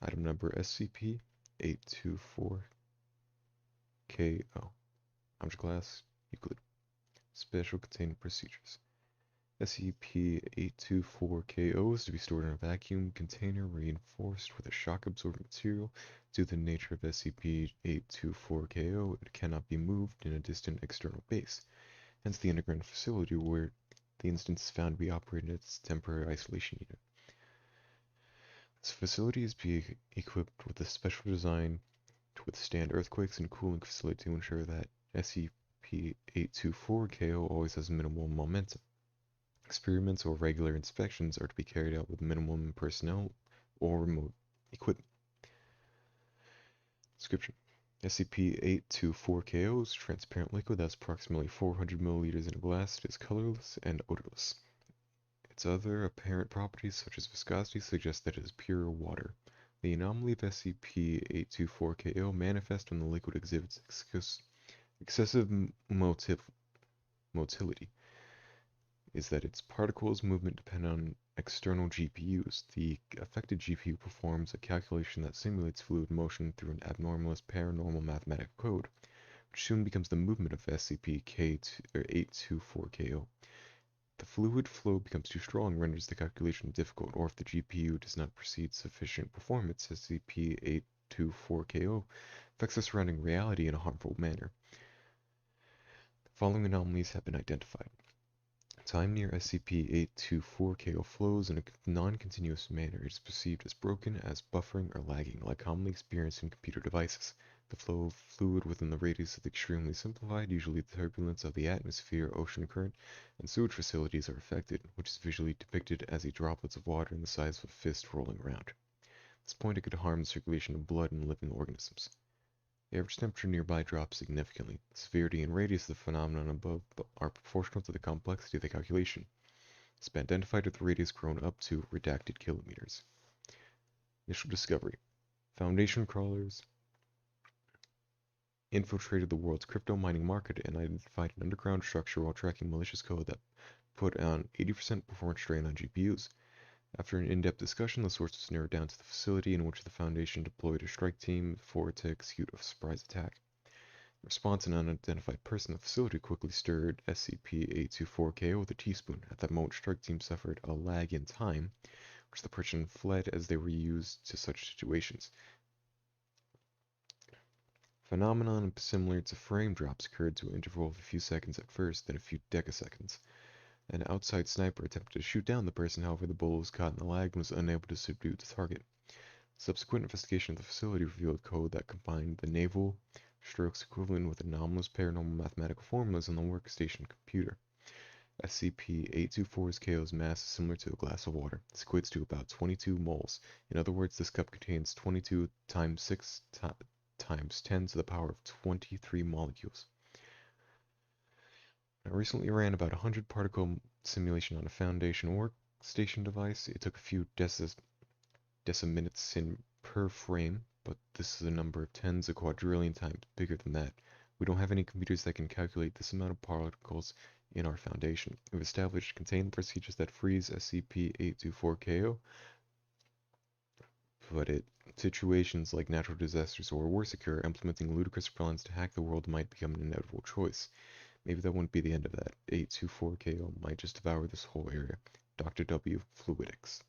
Item number SCP-824-KO. Object Class Euclid. Special Containment Procedures. SCP-824-KO is to be stored in a vacuum container reinforced with a shock-absorbent material. Due to the nature of SCP-824-KO, it cannot be moved in a distant external base. Hence, the underground facility where the instance is found to be operated as its temporary isolation unit. This facility is being equipped with a special design to withstand earthquakes and cooling facility to ensure that SCP-824-KO always has minimal momentum. Experiments or regular inspections are to be carried out with minimum personnel or remote equipment. Description: SCP-824-KO is transparent liquid that's approximately 400 milliliters in a glass. It is colorless and odorless. Its other apparent properties, such as viscosity, suggest that it is pure water. The anomaly of SCP-824-KO manifests when the liquid exhibits excessive motility, is that its particles' movement depend on external GPUs. The affected GPU performs a calculation that simulates fluid motion through an abnormalist paranormal mathematical code, which soon becomes the movement of SCP-824-KO. The fluid flow becomes too strong and renders the calculation difficult, or if the GPU does not proceed sufficient performance, SCP-824-KO affects the surrounding reality in a harmful manner. The following anomalies have been identified. Time near SCP-824-KO flows in a non-continuous manner. It is perceived as broken, as buffering or lagging, like commonly experienced in computer devices. The flow of fluid within the radius is extremely simplified. Usually the turbulence of the atmosphere, ocean current, and sewage facilities are affected, which is visually depicted as droplets of water in the size of a fist rolling around. At this point, it could harm the circulation of blood in living organisms. The average temperature nearby drops significantly. The severity and radius of the phenomenon above are proportional to the complexity of the calculation. It's been identified with the radius grown up to redacted kilometers. Initial discovery. Foundation crawlers infiltrated the world's crypto mining market and identified an underground structure while tracking malicious code that put an 80% performance drain on GPUs. After an in-depth discussion, the source was narrowed down to the facility in which the Foundation deployed a strike team to execute a surprise attack. In response, an unidentified person in the facility quickly stirred SCP-824-KO with a teaspoon. At that moment, strike team suffered a lag in time, which the person fled as they were used to such situations. Phenomenon similar to frame drops occurred to an interval of a few seconds at first, then a few decaseconds. An outside sniper attempted to shoot down the person, however the bullet was caught in the lag and was unable to subdue the target. Subsequent investigation of the facility revealed code that combined the naval strokes equivalent with anomalous paranormal mathematical formulas on the workstation computer. SCP-824-KO's mass is similar to a glass of water. This equates to about 22 moles. In other words, this cup contains 22 times 6 times 10 to the power of 23 molecules. I recently ran about 100 particle simulation on a Foundation workstation device. It took a few deciminutes per frame, but this is a number of tens of quadrillion times bigger than that. We don't have any computers that can calculate this amount of particles in our Foundation. We've established containment procedures that freeze SCP-824-KO, but situations like natural disasters or worse occur, implementing ludicrous plans to hack the world might become an inevitable choice. Maybe that wouldn't be the end of that. 824-KO might just devour this whole area. Dr. W. Fluidics.